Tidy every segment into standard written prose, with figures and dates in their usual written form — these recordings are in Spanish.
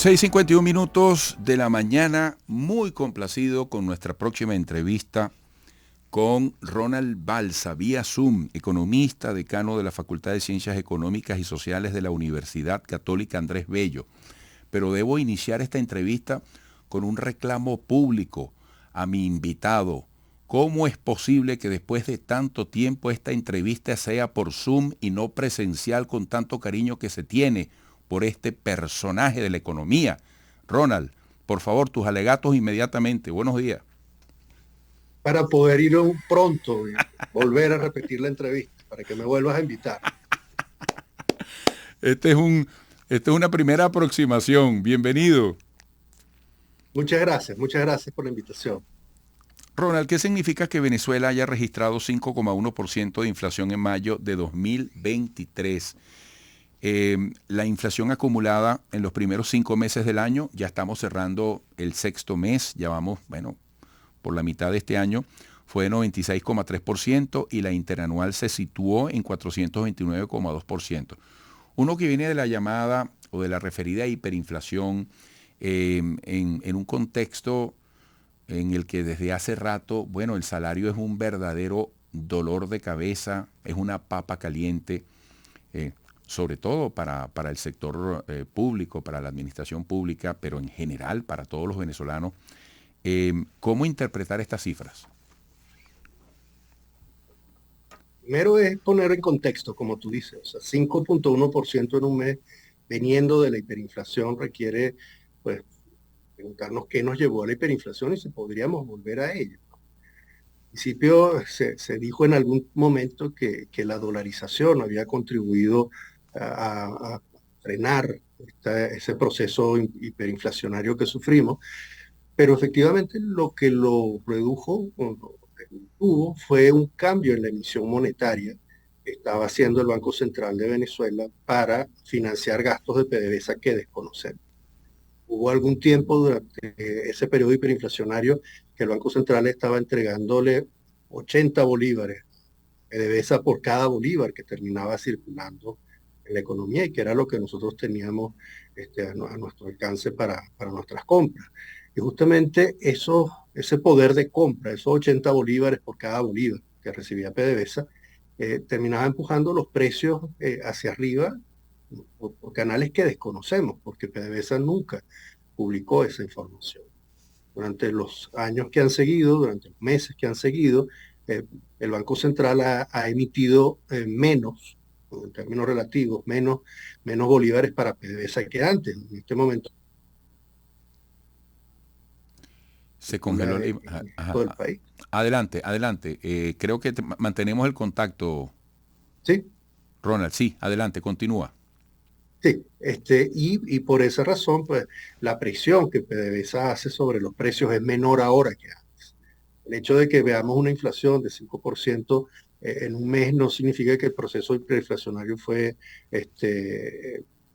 6:51 de la mañana, muy complacido con nuestra próxima entrevista con Ronald Balsa, vía Zoom, economista, decano de la Facultad de Ciencias Económicas y Sociales de la Universidad Católica Andrés Bello. Pero debo iniciar esta entrevista con un reclamo público a mi invitado. ¿Cómo es posible que después de tanto tiempo esta entrevista sea por Zoom y no presencial con tanto cariño que se tiene por este personaje de la economía? Ronald, por favor, tus alegatos inmediatamente. Buenos días. Para poder ir pronto y volver a repetir la entrevista, para que me vuelvas a invitar. Este es un, Esta es una primera aproximación. Bienvenido. Muchas gracias por la invitación. Ronald, ¿qué significa que Venezuela haya registrado 5,1% de inflación en mayo de 2023? La inflación acumulada en los primeros 5 meses del año, ya estamos cerrando el sexto mes, ya vamos, por la mitad de este año, fue de 96,3% y la interanual se situó en 429,2%. Uno que viene de la llamada o de la referida hiperinflación en un contexto en el que desde hace rato, el salario es un verdadero dolor de cabeza, es una papa caliente, sobre todo para el sector público, para la administración pública, pero en general para todos los venezolanos. ¿Cómo interpretar estas cifras? Primero es poner en contexto, como tú dices, o sea, 5,1% en un mes, veniendo de la hiperinflación, requiere, pues, preguntarnos qué nos llevó a la hiperinflación y si podríamos volver a ella. Al principio se dijo en algún momento que la dolarización había contribuido a frenar ese proceso hiperinflacionario que sufrimos, pero efectivamente lo que lo redujo, o lo que tuvo, fue un cambio en la emisión monetaria que estaba haciendo el Banco Central de Venezuela para financiar gastos de PDVSA que desconocemos. Hubo algún tiempo durante ese periodo hiperinflacionario que el Banco Central estaba entregándole 80 bolívares PDVSA por cada bolívar que terminaba circulando en la economía y que era lo que nosotros teníamos a nuestro alcance para nuestras compras. Y justamente ese poder de compra, esos 80 bolívares por cada bolívar que recibía PDVSA, terminaba empujando los precios hacia arriba por canales que desconocemos, porque PDVSA nunca publicó esa información. Durante los años que han seguido, durante los meses que han seguido, el Banco Central ha emitido menos, en términos relativos, menos bolívares para PDVSA que antes. En este momento, Se congeló en todo el país. Adelante, adelante. Creo que mantenemos el contacto. ¿Sí? Ronald, sí, adelante, continúa. Sí, y por esa razón, pues la presión que PDVSA hace sobre los precios es menor ahora que antes. El hecho de que veamos una inflación de 5% en un mes no significa que el proceso hiperinflacionario fue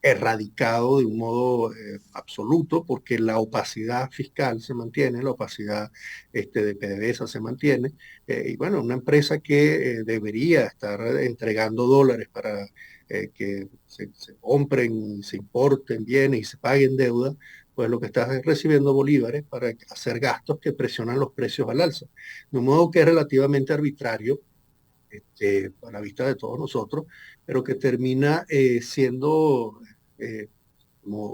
erradicado de un modo absoluto, porque la opacidad fiscal se mantiene, la opacidad de PDVSA se mantiene. Y bueno, una empresa que debería estar entregando dólares para que se compren, se importen bienes y se paguen deuda, pues lo que está es recibiendo bolívares para hacer gastos que presionan los precios al alza. De un modo que es relativamente arbitrario a la vista de todos nosotros, pero que termina siendo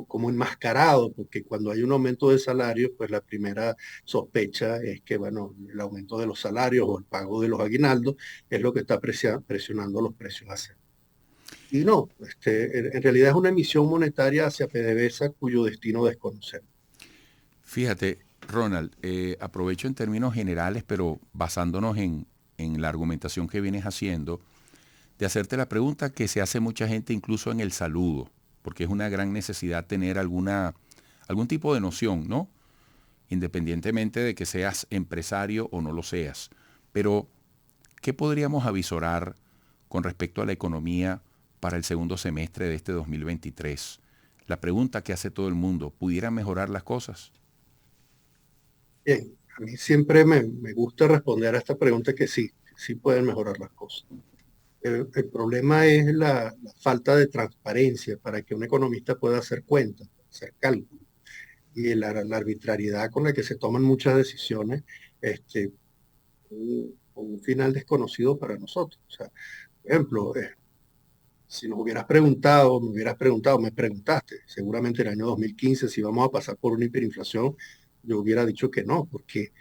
como enmascarado, porque cuando hay un aumento de salarios, pues la primera sospecha es que, bueno, el aumento de los salarios o el pago de los aguinaldos es lo que está presionando los precios hacia. Y no, en realidad es una emisión monetaria hacia PDVSA cuyo destino desconocemos. Fíjate, Ronald, aprovecho en términos generales, pero basándonos en la argumentación que vienes haciendo, de hacerte la pregunta que se hace mucha gente incluso en el saludo, porque es una gran necesidad tener algún tipo de noción, ¿no? Independientemente de que seas empresario o no lo seas. Pero, ¿qué podríamos avisorar con respecto a la economía para el segundo semestre de este 2023? La pregunta que hace todo el mundo, ¿pudieran mejorar las cosas? Bien, a mí siempre me gusta responder a esta pregunta que sí pueden mejorar las cosas. El problema es la falta de transparencia para que un economista pueda hacer cuentas, hacer cálculos. y la arbitrariedad con la que se toman muchas decisiones, con un final desconocido para nosotros. O sea, por ejemplo, si nos hubieras preguntado, me preguntaste, seguramente en el año 2015, si vamos a pasar por una hiperinflación, yo hubiera dicho que no, porque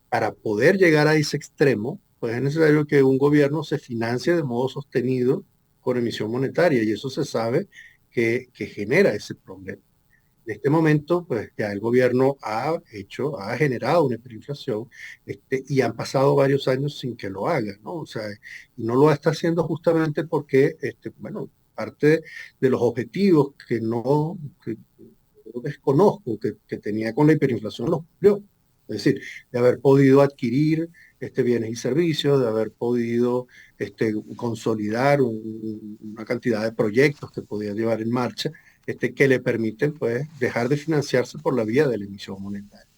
para poder llegar a ese extremo, pues es necesario que un gobierno se financie de modo sostenido con emisión monetaria, y eso se sabe que genera ese problema. En este momento, pues ya el gobierno ha generado una hiperinflación, y han pasado varios años sin que lo haga, ¿no? O sea, y no lo está haciendo justamente porque, bueno, parte de los objetivos que yo desconozco que tenía con la hiperinflación los cumplió. Es decir, de haber podido adquirir bienes y servicios, de haber podido consolidar una cantidad de proyectos que podía llevar en marcha, que le permiten pues dejar de financiarse por la vía de la emisión monetaria.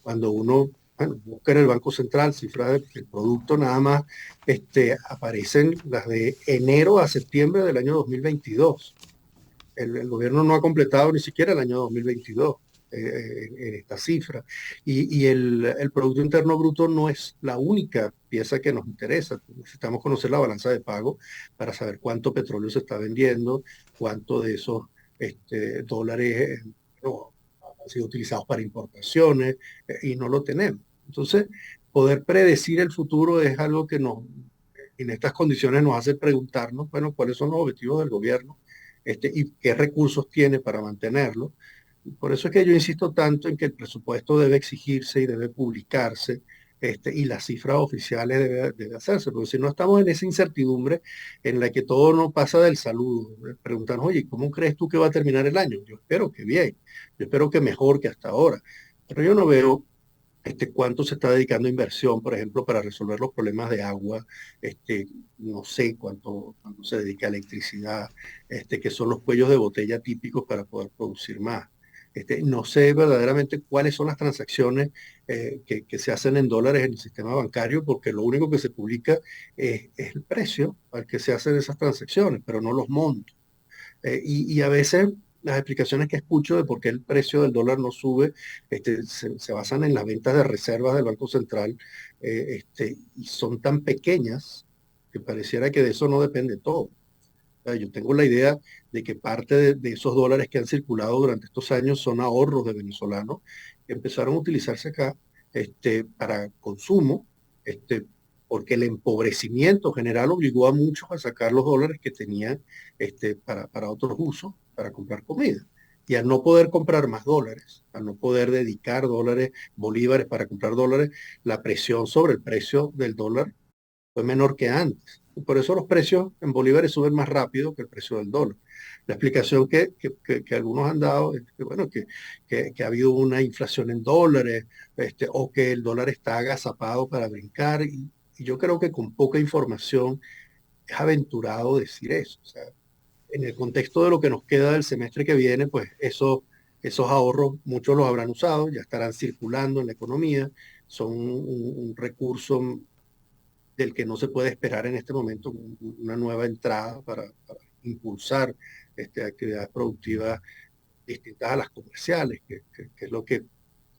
Cuando uno, bueno, busca en el Banco Central cifras del producto, nada más aparecen las de enero a septiembre del año 2022. El gobierno no ha completado ni siquiera el año 2022 en esta cifra. Y el Producto Interno Bruto no es la única pieza que nos interesa. Necesitamos conocer la balanza de pago para saber cuánto petróleo se está vendiendo, cuánto de esos dólares no, han sido utilizados para importaciones, y no lo tenemos. Entonces, poder predecir el futuro es algo que en estas condiciones nos hace preguntarnos, bueno, cuáles son los objetivos del gobierno, y qué recursos tiene para mantenerlo. Por eso es que yo insisto tanto en que el presupuesto debe exigirse y debe publicarse, y las cifras oficiales debe hacerse, porque si no estamos en esa incertidumbre en la que todo no pasa del saludo. Preguntan, oye, ¿cómo crees tú que va a terminar el año? Yo espero que bien, yo espero que mejor que hasta ahora, pero yo no veo cuánto se está dedicando a inversión, por ejemplo, para resolver los problemas de agua. No sé cuánto se dedica a electricidad, que son los cuellos de botella típicos para poder producir más. No sé verdaderamente cuáles son las transacciones que se hacen en dólares en el sistema bancario, porque lo único que se publica es el precio al que se hacen esas transacciones, pero no los montos. Y a veces las explicaciones que escucho de por qué el precio del dólar no sube, se basan en las ventas de reservas del Banco Central, y son tan pequeñas que pareciera que de eso no depende todo. O sea, yo tengo la idea de que parte de esos dólares que han circulado durante estos años son ahorros de venezolanos que empezaron a utilizarse acá, para consumo, este, porque el empobrecimiento general obligó a muchos a sacar los dólares que tenían, para otros usos, para comprar comida. Y al no poder comprar más dólares, al no poder dedicar dólares, bolívares para comprar dólares, la presión sobre el precio del dólar fue menor que antes. Y por eso los precios en bolívares suben más rápido que el precio del dólar. La explicación que algunos han dado es que, bueno, que ha habido una inflación en dólares, o que el dólar está agazapado para brincar. Y yo creo que con poca información es aventurado decir eso. O sea, en el contexto de lo que nos queda del semestre que viene, pues esos ahorros muchos los habrán usado, ya estarán circulando en la economía, son un recurso del que no se puede esperar en este momento una nueva entrada para impulsar actividades productivas distintas a las comerciales, que es lo que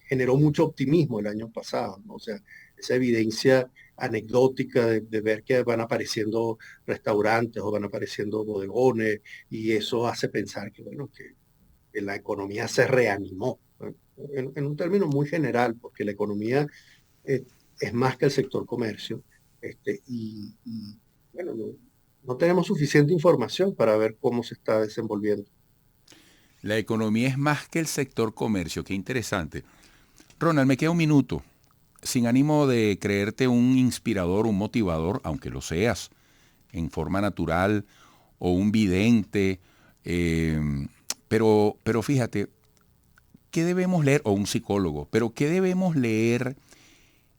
generó mucho optimismo el año pasado, ¿no? O sea, esa evidencia anecdótica de ver que van apareciendo restaurantes o van apareciendo bodegones, y eso hace pensar que, bueno, que la economía se reanimó, ¿no? En un término muy general, porque la economía eh, es más que el sector comercio, bueno, no tenemos suficiente información para ver cómo se está desenvolviendo. La economía es más que el sector comercio. Qué interesante. Ronald, me queda un minuto. Sin ánimo de creerte un inspirador, un motivador, aunque lo seas, en forma natural, o un vidente, pero fíjate, ¿qué debemos leer? O un psicólogo, pero ¿qué debemos leer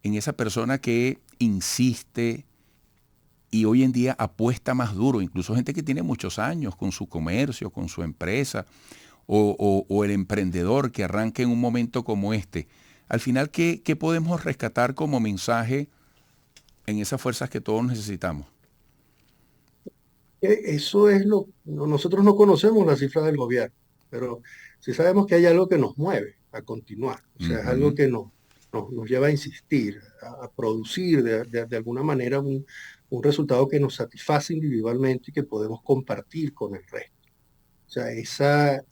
en esa persona que insiste y hoy en día apuesta más duro? Incluso gente que tiene muchos años con su comercio, con su empresa, o el emprendedor que arranca en un momento como este. Al final, ¿qué podemos rescatar como mensaje en esas fuerzas que todos necesitamos? Eso es nosotros no conocemos las cifras del gobierno. pero sí sabemos que hay algo que nos mueve a continuar, o sea, es algo Ujú. que nos lleva a insistir, a producir de alguna manera un resultado que nos satisface individualmente y que podemos compartir con el resto. O sea, esa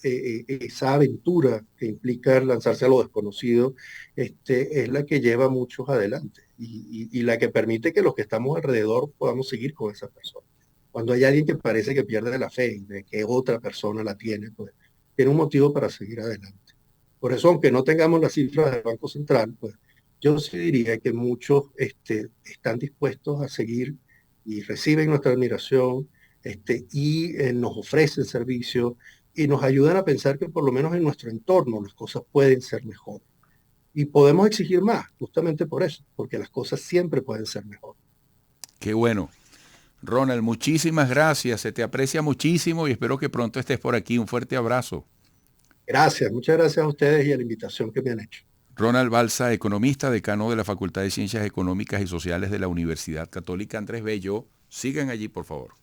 aventura que implica lanzarse a lo desconocido, es la que lleva a muchos adelante y la que permite que los que estamos alrededor podamos seguir con esa persona. Cuando hay alguien que parece que pierde la fe de que otra persona la tiene, pues tiene un motivo para seguir adelante. Por eso, aunque no tengamos las cifras del Banco Central, pues yo sí diría que muchos están dispuestos a seguir y reciben nuestra admiración, nos ofrecen servicios y nos ayudan a pensar que por lo menos en nuestro entorno las cosas pueden ser mejor. Y podemos exigir más, justamente por eso, porque las cosas siempre pueden ser mejor. Qué bueno. Ronald, muchísimas gracias. Se te aprecia muchísimo y espero que pronto estés por aquí. Un fuerte abrazo. Gracias, muchas gracias a ustedes y a la invitación que me han hecho. Ronald Balsa, economista, decano de la Facultad de Ciencias Económicas y Sociales de la Universidad Católica Andrés Bello. Sigan allí, por favor.